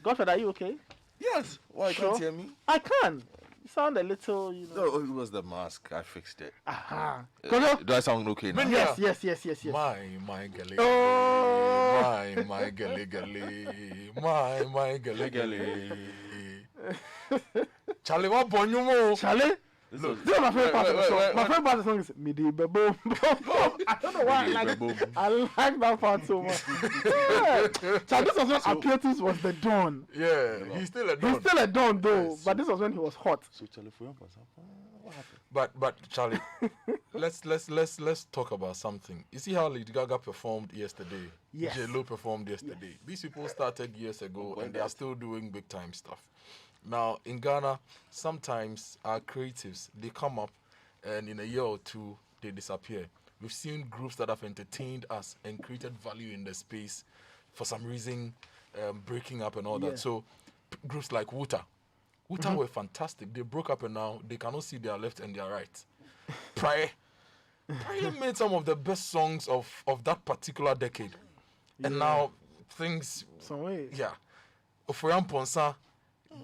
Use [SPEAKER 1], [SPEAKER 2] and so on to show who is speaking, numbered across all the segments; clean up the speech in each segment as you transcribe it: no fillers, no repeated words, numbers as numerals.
[SPEAKER 1] Godfrey, are you okay?
[SPEAKER 2] Yes. Why you
[SPEAKER 1] Sure.
[SPEAKER 2] can't hear me?
[SPEAKER 1] I can. You sound a little,
[SPEAKER 2] No, it was the mask. I fixed it.
[SPEAKER 1] Aha.
[SPEAKER 2] Do I sound okay now?
[SPEAKER 1] Yes.
[SPEAKER 3] My gully.
[SPEAKER 1] Oh.
[SPEAKER 3] My gully gully. My gully gully. Charlie, what bonyomo?
[SPEAKER 1] Charlie.
[SPEAKER 2] Look,
[SPEAKER 1] This is my favorite part of the song. My favorite part of the song is Midi Bebo. I don't know why I like that part so much. Yeah. So this was when Apiotis was the Don.
[SPEAKER 3] Yeah, he's still a don.
[SPEAKER 1] He's still a Don though,
[SPEAKER 2] Yes.
[SPEAKER 1] but this was when he was hot.
[SPEAKER 2] So Charlie, for what happened?
[SPEAKER 3] But Charlie, let's talk about something. You see how Lady Gaga performed yesterday?
[SPEAKER 1] Yes.
[SPEAKER 3] J-Lo performed yesterday.
[SPEAKER 1] Yes.
[SPEAKER 3] These people started years ago and they are still doing big time stuff. Now in Ghana, sometimes our creatives they come up and in a year or two they disappear. We've seen groups that have entertained us and created value in the space for some reason breaking up and all
[SPEAKER 1] Yeah.
[SPEAKER 3] that. So groups like Wuta were fantastic. They broke up and now they cannot see their left and their right. Prior made some of the best songs of that particular decade. And now things,
[SPEAKER 1] Some way.
[SPEAKER 3] yeah. Ofurian Ponsa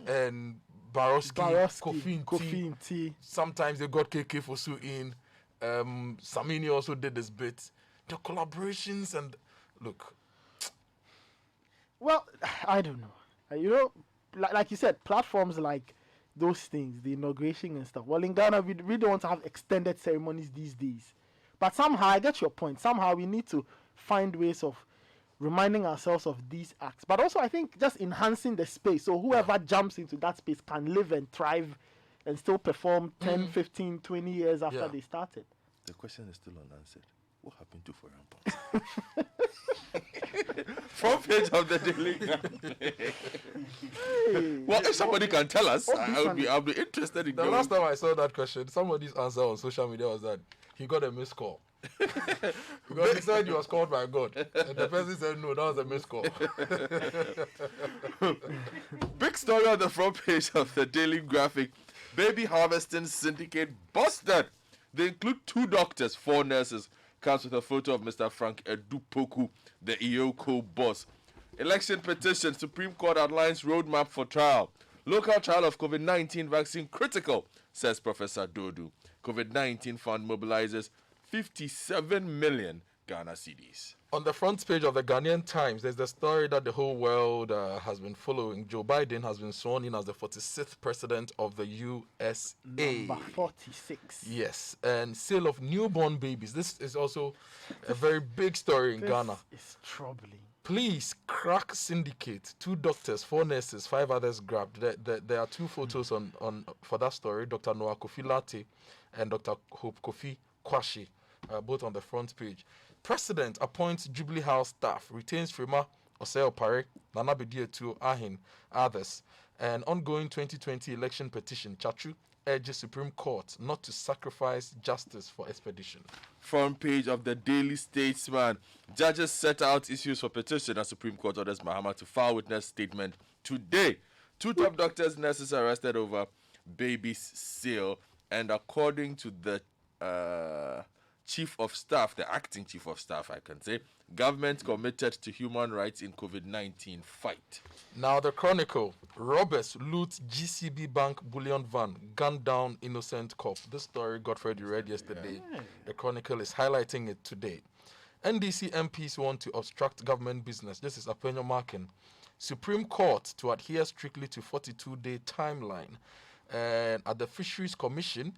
[SPEAKER 3] and Baroski,
[SPEAKER 1] Kofi and T.
[SPEAKER 3] Sometimes they got KK Fosu in. Samini also did this bit. The collaborations and look.
[SPEAKER 1] Well, I don't know. You know, like you said, platforms like those things, the inauguration and stuff. Well, in Ghana, we don't want to have extended ceremonies these days. But somehow, I get your point. Somehow, we need to find ways of reminding ourselves of these acts. But also, I think just enhancing the space. So whoever jumps into that space can live and thrive and still perform 10, 15, 20 years after they started.
[SPEAKER 2] The question is still unanswered. What happened to Foreign Front page of the Daily. Well, if somebody can tell us, I'll be interested in
[SPEAKER 3] The last time I saw that question, somebody's answer on social media was that he got a missed call. Because he said he was called by God. And the person said, no, that was a missed call.
[SPEAKER 2] Big story on the front page of the Daily Graphic. Baby harvesting syndicate busted. They include 2 doctors, 4 nurses. Comes with a photo of Mr. Frank Edupoku, the EOCO boss. Election petition. Supreme Court outlines roadmap for trial. Local trial of COVID-19 vaccine critical, says Professor Dodu. COVID-19 fund mobilizes 57 million Ghana cedis.
[SPEAKER 3] On the front page of the Ghanaian Times, there's the story that the whole world has been following. Joe Biden has been sworn in as the 46th president of the USA.
[SPEAKER 1] Number 46.
[SPEAKER 3] Yes, and sale of newborn babies. This is also a very big story in Ghana.
[SPEAKER 1] It's troubling.
[SPEAKER 3] Police crack syndicate. 2 doctors, 4 nurses, 5 others grabbed. There are 2 photos on for that story. Dr. Noah Kofi Latte and Dr. Hope Kofi Kwashi, both on the front page. President appoints Jubilee House staff, retains Frima Oseo Pare, Nana Bedietu Ahin, others. An ongoing 2020 election petition. Chachu urges Supreme Court not to sacrifice justice for expedition.
[SPEAKER 2] Front page of the Daily Statesman. Judges set out issues for petition as Supreme Court orders Mahama to file witness statement today. 2 top doctors, nurses arrested over baby's sale, and according to the Chief of Staff, the acting Chief of Staff, I can say, government committed to human rights in COVID-19 fight.
[SPEAKER 3] Now the Chronicle. Robbers loot GCB Bank bullion van, gun down innocent cop. This story Godfrey you read yesterday. The Chronicle is highlighting it today. NDC MPs want to obstruct government business. This is Apenyo Markin. Supreme Court to adhere strictly to 42-day timeline. And at the Fisheries Commission,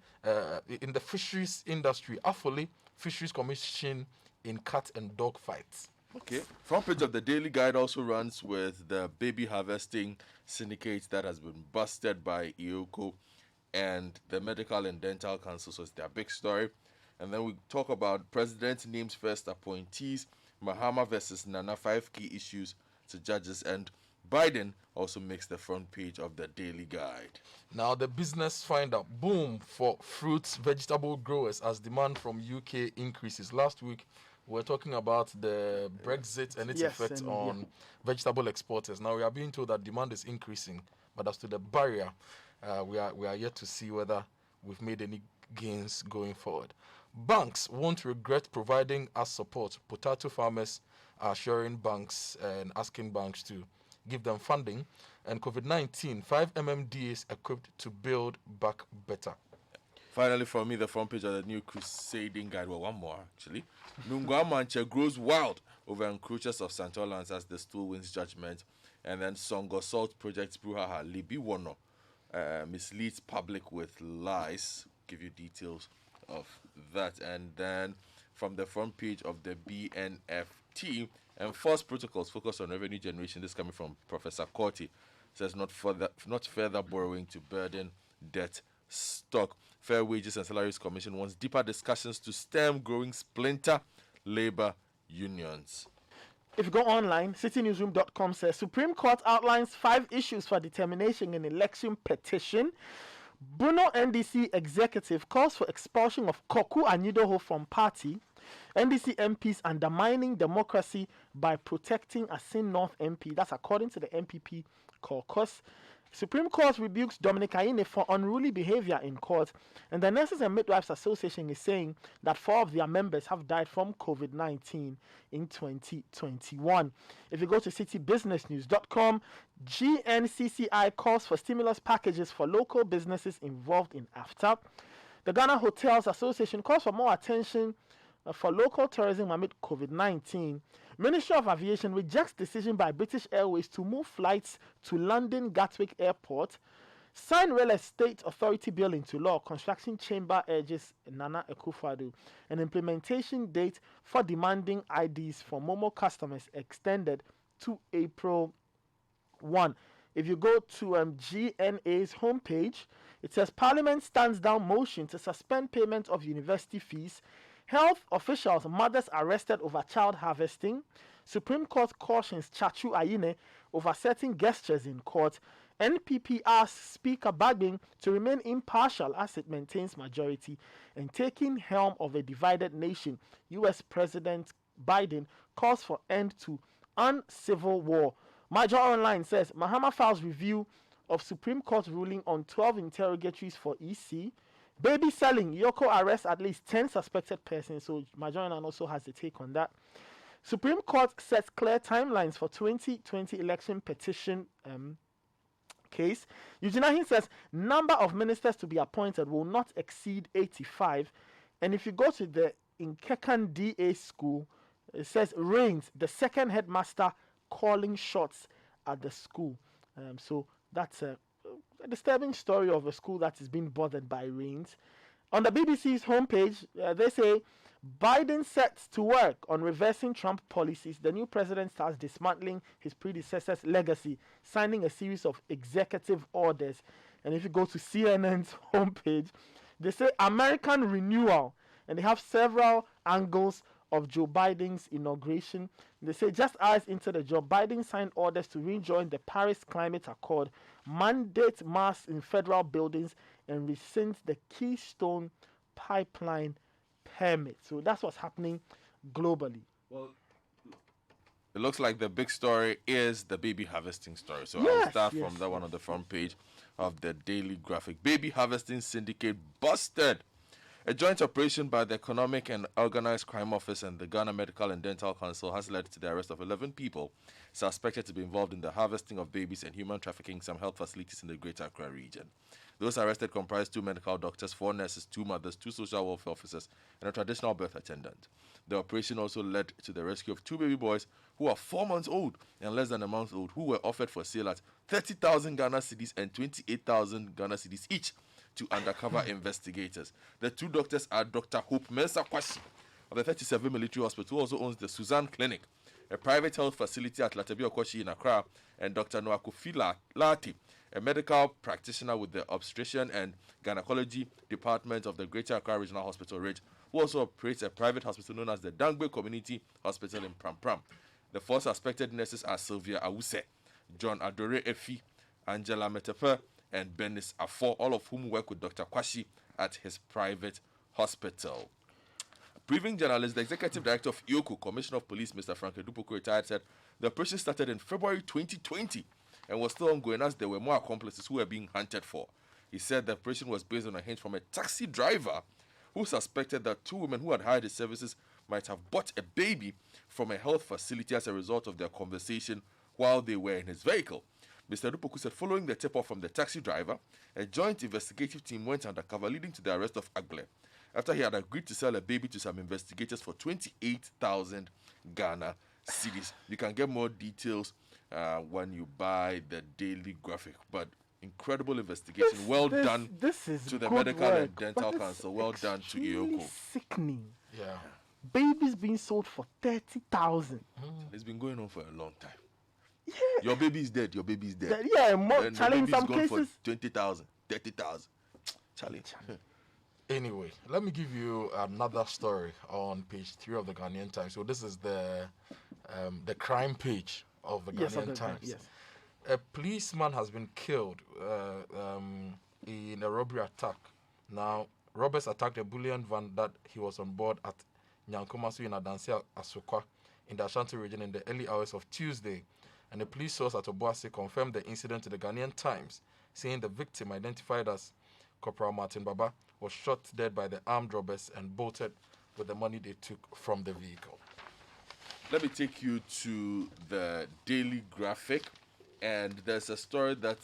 [SPEAKER 3] in the fisheries industry, Afoli Fisheries Commission in cat and dog fights.
[SPEAKER 2] Okay. Front page of the Daily Guide also runs with the baby harvesting syndicate that has been busted by EOCO and the Medical and Dental Council. So it's their big story. And then we talk about President names first appointees, Mahama versus Nana, 5 key issues to judges, and Biden also makes the front page of the Daily Guide.
[SPEAKER 3] Now the business finder, boom for fruits, vegetable growers as demand from UK increases. Last week we were talking about the Brexit and its effect on vegetable exporters. Now we are being told that demand is increasing, but as to the barrier, we are yet to see whether we've made any gains going forward. Banks won't regret providing us support. Potato farmers are assuring banks and asking banks to give them funding. And COVID-19, 5 MMDAs equipped to build back better.
[SPEAKER 2] Finally, for me, the front page of the new crusading guide. Well, one more actually. Nungwa Manche grows wild over encroachers of St. Orleans as the stool wins judgment. And then Songo Salt Project Bruhaha Libi Wono misleads public with lies. Give you details of that. And then from the front page of the BNFT, enforced protocols focus on revenue generation. This coming from Professor Corti. Says not further borrowing to burden debt stock. Fair Wages and Salaries Commission wants deeper discussions to stem growing splinter labor unions.
[SPEAKER 1] If you go online, citynewsroom.com says Supreme Court outlines 5 issues for determination in election petition. Bruno NDC executive calls for expulsion of Koku Anidoho from party. NDC MPs undermining democracy by protecting Asin North MP. That's according to the MPP caucus. Supreme Court rebukes Dominic Aine for unruly behavior in court, and the Nurses and Midwives Association is saying that 4 of their members have died from COVID-19 in 2021. If you go to citybusinessnews.com, GNCCI calls for stimulus packages for local businesses involved in AFTA. The Ghana Hotels Association calls for more attention for local tourism amid COVID-19. Ministry of Aviation rejects decision by British Airways to move flights to London Gatwick Airport. Sign Real Estate Authority bill into law. Construction Chamber urges Nana Akufo-Addo. An implementation date for demanding IDs for Momo customers extended to April 1. If you go to GNA's homepage, it says Parliament stands down motion to suspend payment of university fees. Health officials, mothers arrested over child harvesting. Supreme Court cautions Chachu Ayine over certain gestures in court. NPP asks Speaker Bagbin to remain impartial as it maintains majority. And taking helm of a divided nation, U.S. President Biden calls for end to uncivil war. Major Online says Mahama files review of Supreme Court ruling on 12 interrogatories for EC. Baby selling, Yoko arrests at least 10 suspected persons. So Majoran also has a take on that. Supreme Court sets clear timelines for 2020 election petition case. Eugene Ahin says number of ministers to be appointed will not exceed 85. And if you go to the Inkekan DA school, it says Reigns, the second headmaster, calling shots at the school. So that's a disturbing story of a school that is being bothered by rains. On the BBC's homepage, they say Biden sets to work on reversing Trump policies. The new president starts dismantling his predecessor's legacy, signing a series of executive orders. And if you go to CNN's homepage, they say American renewal, and they have several angles of Joe Biden's inauguration. They say just hours into the job, Biden signed orders to rejoin the Paris Climate Accord, mandate masks in federal buildings, and rescind the Keystone Pipeline permit. So that's what's happening globally.
[SPEAKER 2] Well, it looks like the big story is the baby harvesting story. So
[SPEAKER 1] Yes,
[SPEAKER 2] I'll start
[SPEAKER 1] yes,
[SPEAKER 2] from that one on the front page of the Daily Graphic. Baby harvesting syndicate busted. A joint operation by the Economic and Organized Crime Office and the Ghana Medical and Dental Council has led to the arrest of 11 people suspected to be involved in the harvesting of babies and human trafficking in some health facilities in the Greater Accra region. Those arrested comprise 2 medical doctors, 4 nurses, 2 mothers, 2 social welfare officers, and a traditional birth attendant. The operation also led to the rescue of 2 baby boys who are 4 months old and less than a month old, who were offered for sale at 30,000 Ghana cedis and 28,000 Ghana cedis each to undercover investigators. The 2 doctors are Dr. Hope Mensah Kwasi of the 37 Military Hospital, who also owns the Suzanne Clinic, a private health facility at Latabia Okoshi in Accra, and Dr. Noakufi Lati, a medical practitioner with the Obstetrician and Gynecology Department of the Greater Accra Regional Hospital Ridge, who also operates a private hospital known as the Dangbe Community Hospital in Pram Pram. The 4 suspected nurses are Sylvia Awuse, John Adore Efi, Angela Metepe, and Benis Afo, all of whom work with Dr. Kwashi at his private hospital. Briefing journalist, the executive director of IOCO, Commissioner of Police, Mr. Frank Edupoko, retired, said the operation started in February 2020 and was still ongoing as there were more accomplices who were being hunted for. He said the operation was based on a hint from a taxi driver who suspected that 2 women who had hired his services might have bought a baby from a health facility as a result of their conversation while they were in his vehicle. Mr. Dupoku said following the tip-off from the taxi driver, a joint investigative team went undercover, leading to the arrest of Agble after he had agreed to sell a baby to some investigators for 28,000 Ghana cedis. You can get more details when you buy the Daily Graphic, but incredible investigation. Well done
[SPEAKER 1] This is
[SPEAKER 2] to the
[SPEAKER 1] good
[SPEAKER 2] Medical
[SPEAKER 1] work,
[SPEAKER 2] and Dental
[SPEAKER 1] but it's
[SPEAKER 2] Council. Well done to
[SPEAKER 1] extremely
[SPEAKER 2] Ioko.
[SPEAKER 1] Sickening.
[SPEAKER 3] Yeah.
[SPEAKER 1] Babies being sold for 30,000.
[SPEAKER 2] It's been going on for a long time. Your baby is dead. Your baby is dead.
[SPEAKER 1] Yeah, more
[SPEAKER 2] And the
[SPEAKER 1] challenge in
[SPEAKER 2] baby is
[SPEAKER 1] some
[SPEAKER 2] gone
[SPEAKER 1] cases.
[SPEAKER 2] for 20,000, 30,000. Challenge.
[SPEAKER 3] Anyway, let me give you another story on page 3 of the Ghanaian Times. So this is the crime page of the
[SPEAKER 1] Yes,
[SPEAKER 3] Ghanaian
[SPEAKER 1] of the
[SPEAKER 3] Times.
[SPEAKER 1] yes.
[SPEAKER 3] A policeman has been killed in a robbery attack. Now, robbers attacked a bullion van that he was on board at Nyankomasu in Adansi Asokwa in the Ashanti region in the early hours of Tuesday. And a police source at Obuasi confirmed the incident to the Ghanaian Times, saying the victim, identified as Corporal Martin Baba, was shot dead by the armed robbers and bolted with the money they took from the vehicle.
[SPEAKER 2] Let me take you to the Daily Graphic, and there's a story that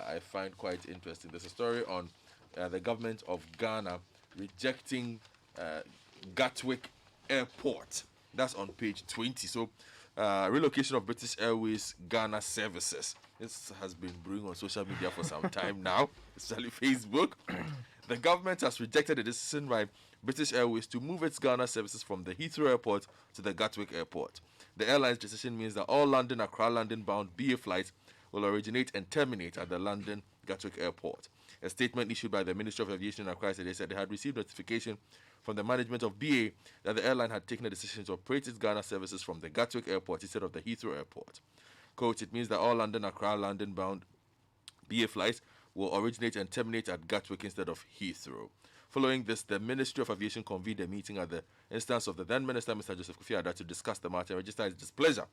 [SPEAKER 2] I find quite interesting. There's a story on the government of Ghana rejecting Gatwick Airport. That's on page 20. So, relocation of British Airways Ghana services. This has been brewing on social media for some time now, especially Facebook. The government has rejected the decision by British Airways to move its Ghana services from the Heathrow Airport to the Gatwick Airport. The airline's decision means that all London, Accra, London-bound BA flights will originate and terminate at the London Gatwick Airport. A statement issued by the Ministry of Aviation in Accra said they had received notification from the management of BA that the airline had taken a decision to operate its Ghana services from the Gatwick Airport instead of the Heathrow Airport. Quote, it means that all London, Accra, London-bound BA flights will originate and terminate at Gatwick instead of Heathrow. Following this, the Ministry of Aviation convened a meeting at the instance of the then Minister, Mr. Joseph Kofi Adda, to discuss the matter and register his displeasure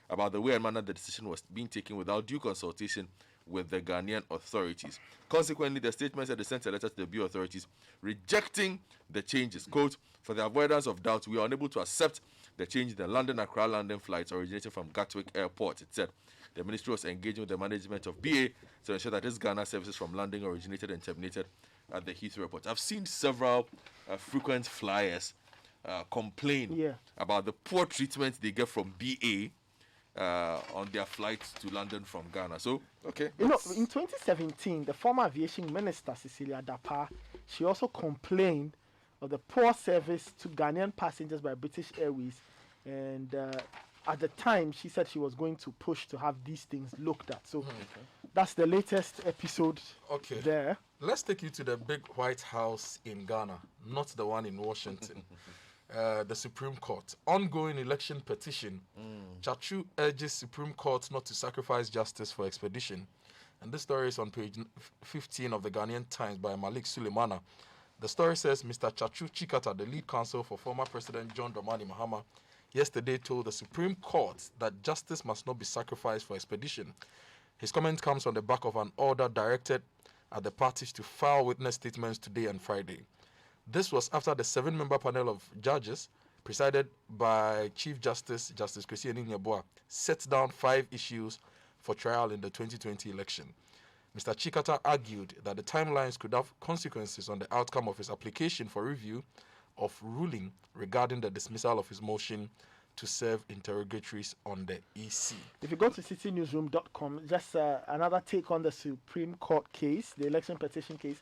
[SPEAKER 2] about the way and manner the decision was being taken without due consultation with the Ghanaian authorities. Consequently, the statement said they sent a letter to the BA authorities rejecting the changes. Quote, for the avoidance of doubt, we are unable to accept the change in the London Accra London flights originating from Gatwick Airport. It said the ministry was engaging with the management of BA to ensure that its Ghana services from London originated and terminated at the Heathrow Airport. I've seen several frequent flyers complain about the poor treatment they get from BA on their flights to London from Ghana. So, okay.
[SPEAKER 1] You know, in 2017, the former aviation minister, Cecilia Dapa, she also complained of the poor service to Ghanaian passengers by British Airways. And at the time, she said she was going to push to have these things looked at. So that's the latest episode there.
[SPEAKER 3] Let's take you to the big White House in Ghana, not the one in Washington. The Supreme Court. Ongoing election petition. Chachu urges Supreme Court not to sacrifice justice for expedition. And this story is on page 15 of the Ghanaian Times by Malik Suleimana. The story says Mr. Chachu Chikata, the lead counsel for former President John Dramani Mahama, yesterday told the Supreme Court that justice must not be sacrificed for expedition. His comment comes on the back of an order directed at the parties to file witness statements today and Friday. This was after the 7-member panel of judges, presided by Chief Justice Kwesi Enin-Yeboah, set down 5 issues for trial in the 2020 election. Mr. Chikata argued that the timelines could have consequences on the outcome of his application for review of ruling regarding the dismissal of his motion to serve interrogatories on the EC.
[SPEAKER 1] If you go to citynewsroom.com, just another take on the Supreme Court case, the election petition case.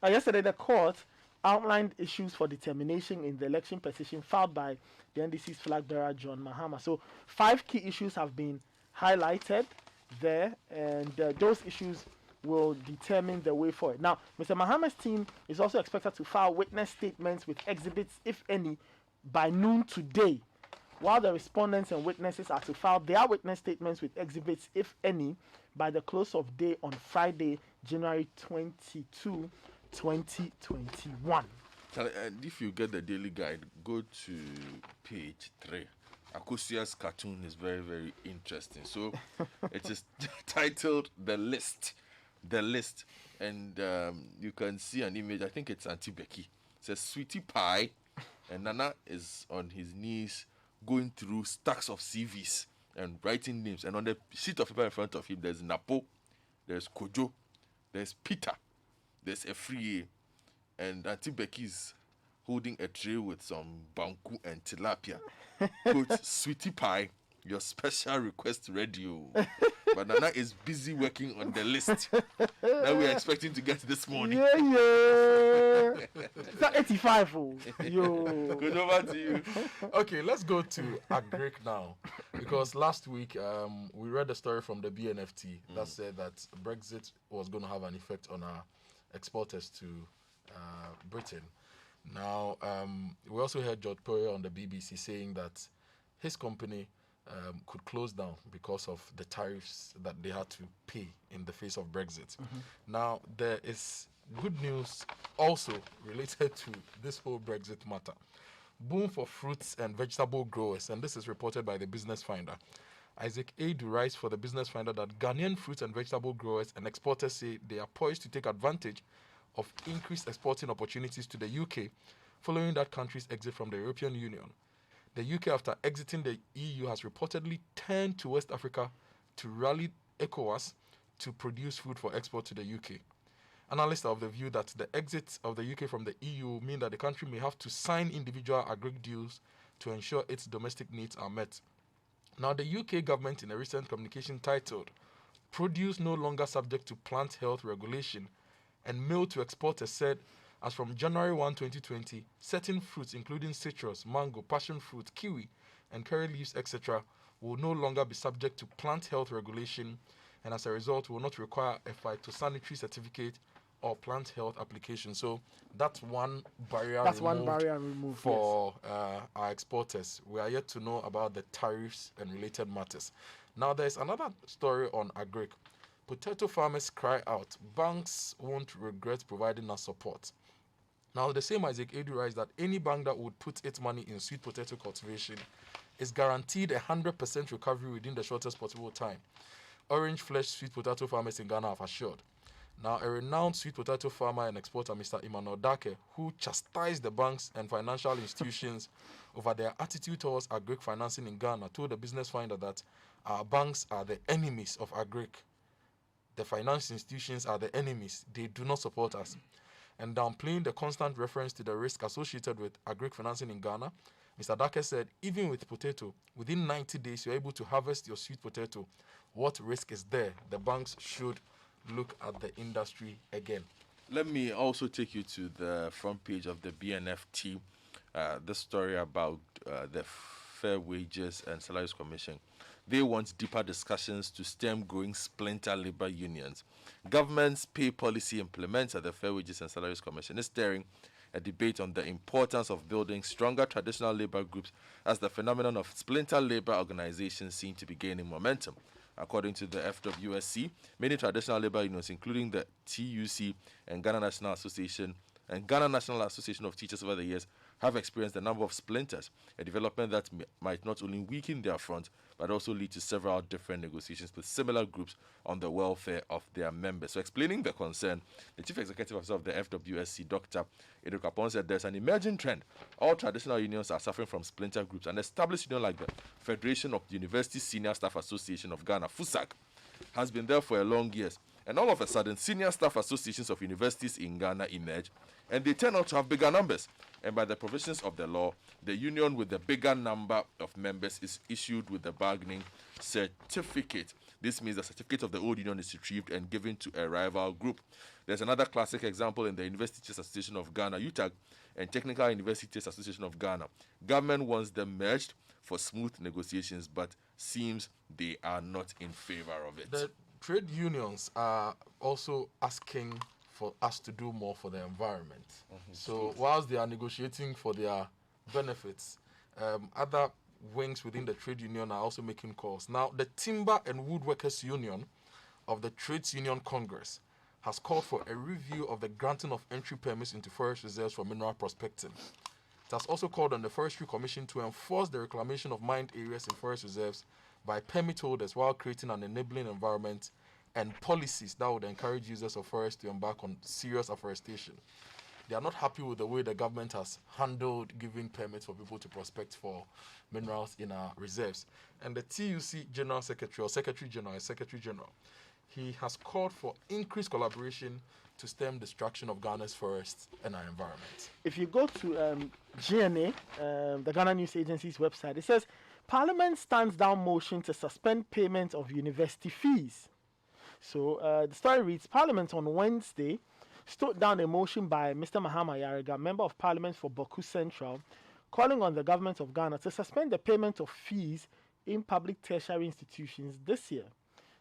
[SPEAKER 1] Yesterday, the court outlined issues for determination in the election petition filed by the NDC's flag bearer, John Mahama. So 5 key issues have been highlighted there, and those issues will determine the way forward. Now, Mr. Mahama's team is also expected to file witness statements with exhibits, if any, by noon today, while the respondents and witnesses are to file their witness statements with exhibits, if any, by the close of day on Friday, January 22, 2021.
[SPEAKER 2] And if you get the daily guide, go to page 3. Akosia's cartoon is very, very interesting. So it is titled The List. The List. And you can see an image. I think it's Auntie Becky. It says Sweetie Pie. And Nana is on his knees going through stacks of CVs and writing names. And on the sheet of paper in front of him, there's Napo, there's Kojo, there's Peter, there's Efrie, and Auntie Becky's holding a tray with some banku and tilapia. Quote, "Sweetie pie, your special request ready." But Nana is busy working on the list that we're expecting to get this morning.
[SPEAKER 1] Yeah. It's not 85. Oh. Yo.
[SPEAKER 2] Good, over to you.
[SPEAKER 3] Okay, let's go to Agric now, because last week we read a story from the BNFT that said that Brexit was going to have an effect on our exporters to Britain. Now, we also heard George Poirier on the BBC saying that his company could close down because of the tariffs that they had to pay in the face of Brexit. Now, there is good news also related to this whole Brexit matter. Boom for fruits and vegetable growers, and this is reported by the Business Finder. Isaac Adu writes for the Business Finder that Ghanaian fruits and vegetable growers and exporters say they are poised to take advantage of increased exporting opportunities to the UK following that country's exit from the European Union. The UK, after exiting the EU, has reportedly turned to West Africa to rally ECOWAS to produce food for export to the UK. Analysts are of the view that the exit of the UK from the EU mean that the country may have to sign individual agric deals to ensure its domestic needs are met. Now, the UK government, in a recent communication titled "Produce No Longer Subject to Plant Health Regulation" and mail to exporters, said as from January 1, 2020, certain fruits including citrus, mango, passion fruit, kiwi, and curry leaves, etc., will no longer be subject to plant health regulation, and as a result will not require a phytosanitary certificate or plant health application. So that's one barrier
[SPEAKER 1] removed
[SPEAKER 3] for our exporters. We are yet to know about the tariffs and related matters. Now, there's another story on Agric. Potato farmers cry out, banks won't regret providing us support. Now, the same Isaac Adu writes that any bank that would put its money in sweet potato cultivation is guaranteed 100% recovery within the shortest possible time. Orange flesh sweet potato farmers in Ghana have assured. Now, a renowned sweet potato farmer and exporter, Mr. Emmanuel Dake, who chastised the banks and financial institutions over their attitude towards agric financing in Ghana, told the Business Finder that our banks are the enemies of agric. The financial institutions are the enemies. They do not support us. And downplaying the constant reference to the risk associated with agric financing in Ghana, Mr. Dake said, even with potato, within 90 days, you're able to harvest your sweet potato. What risk is there? The banks should look at the industry again.
[SPEAKER 2] Let me also take you to the front page of the BNFT, the story about the Fair Wages and Salaries Commission. They want deeper discussions to stem growing splinter labor unions. Government's pay policy implements at the Fair Wages and Salaries Commission is stirring a debate on the importance of building stronger traditional labor groups as the phenomenon of splinter labor organizations seem to be gaining momentum. According to the FWSC, many traditional labor unions, including the TUC and Ghana National Association and Ghana National Association of Teachers over the years, have experienced a number of splinters, a development that might not only weaken their front, but also lead to several different negotiations with similar groups on the welfare of their members. So explaining the concern, the Chief Executive Officer of the FWSC, Dr. Edo Kapon, said there's an emerging trend. All traditional unions are suffering from splinter groups. An established union like the Federation of University Senior Staff Association of Ghana, FUSAG, has been there for a long years. And all of a sudden, senior staff associations of universities in Ghana emerge, and they turn out to have bigger numbers. And by the provisions of the law, the union with the bigger number of members is issued with the bargaining certificate. This means the certificate of the old union is retrieved and given to a rival group. There's another classic example in the University Teachers Association of Ghana, UTAG, and Technical University Teachers Association of Ghana. Government wants them merged for smooth negotiations, but seems they are not in favor of it.
[SPEAKER 3] The trade unions are also asking for us to do more for the environment. So whilst they are negotiating for their benefits, other wings within the trade union are also making calls. Now, the Timber and Woodworkers Union of the Trades Union Congress has called for a review of the granting of entry permits into forest reserves for mineral prospecting. It has also called on the Forestry Commission to enforce the reclamation of mined areas in forest reserves by permit holders while creating an enabling environment and policies that would encourage users of forests to embark on serious afforestation. They are not happy with the way the government has handled giving permits for people to prospect for minerals in our reserves. And the TUC General Secretary, or Secretary General, he has called for increased collaboration to stem destruction of Ghana's forests and our environment.
[SPEAKER 1] If you go to GNA, the Ghana News Agency's website, it says Parliament stands down motion to suspend payment of university fees. So the story reads, Parliament on Wednesday stood down a motion by Mr. Mahama Yariga, Member of Parliament for Boku Central, calling on the government of Ghana to suspend the payment of fees in public tertiary institutions this year.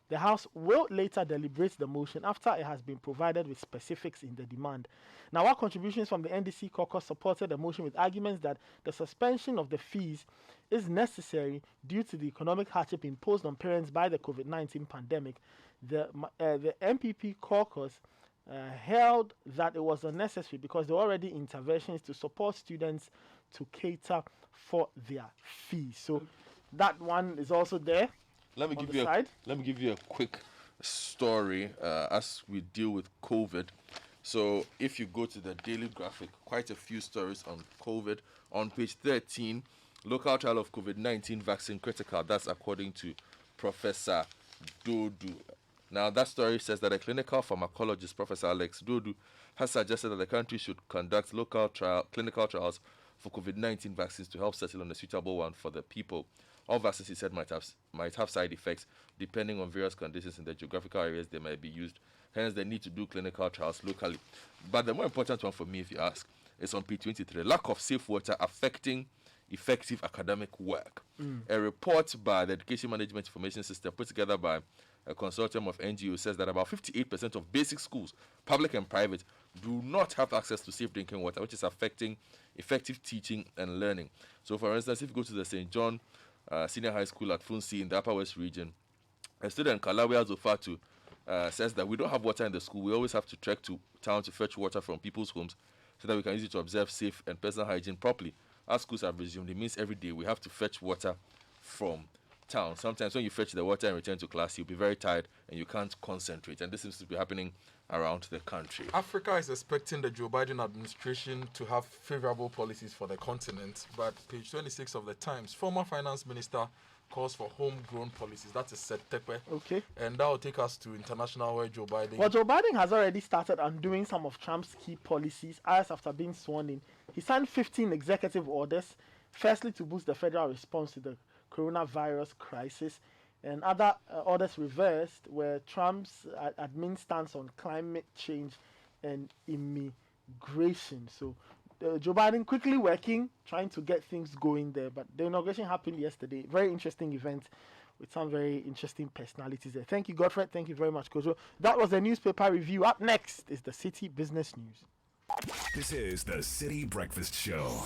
[SPEAKER 1] The House will later deliberate the motion after it has been provided with specifics in the demand. Now, our contributions from the NDC caucus supported the motion with arguments that the suspension of the fees is necessary due to the economic hardship imposed on parents by the COVID-19 pandemic. The MPP caucus held that it was unnecessary because there were already interventions to support students to cater for their fees. So that one is also there.
[SPEAKER 2] Let me give you a quick story as we deal with COVID. So if you go to the Daily Graphic, quite a few stories on COVID. On page 13, local trial of COVID-19 vaccine critical. That's according to Professor Dodu. Now, that story says that a clinical pharmacologist, Professor Alex Dodu, has suggested that the country should conduct clinical trials for COVID-19 vaccines to help settle on a suitable one for the people. All vaccines, he said, might have side effects depending on various conditions in the geographical areas they might be used. Hence, they need to do clinical trials locally. But the more important one for me, if you ask, is on P23. Lack of safe water affecting effective academic work. A report by the Education Management Information System put together by a consortium of NGOs says that about 58% of basic schools, public and private, do not have access to safe drinking water, which is affecting effective teaching and learning. So, for instance, if you go to the St. John Senior High School at Funsi in the Upper West region, a student, Kalawia Zofatu, says that we don't have water in the school. We always have to trek to town to fetch water from people's homes so that we can use it to observe safe and personal hygiene properly. As schools have resumed, it means every day we have to fetch water from town. Sometimes when you fetch the water and return to class, you'll be very tired and you can't concentrate. And this seems to be happening around the country.
[SPEAKER 3] Africa is expecting the Joe Biden administration to have favorable policies for the continent, but page 26 of the Times, former finance minister calls for homegrown policies. That is Setepe.
[SPEAKER 1] Okay.
[SPEAKER 3] And that will take us to international where Joe Biden...
[SPEAKER 1] Well, Joe Biden has already started undoing some of Trump's key policies hours after being sworn in. He signed 15 executive orders, firstly to boost the federal response to the coronavirus crisis, and other orders reversed were Trump's admin stance on climate change and immigration. So Joe Biden quickly working, trying to get things going there. But the inauguration happened yesterday. Very interesting event with some very interesting personalities there. Thank you, Godfrey. Thank you very much, Kojo. That was the newspaper review. Up next is the Citi Business News.
[SPEAKER 4] This is the Citi Breakfast Show.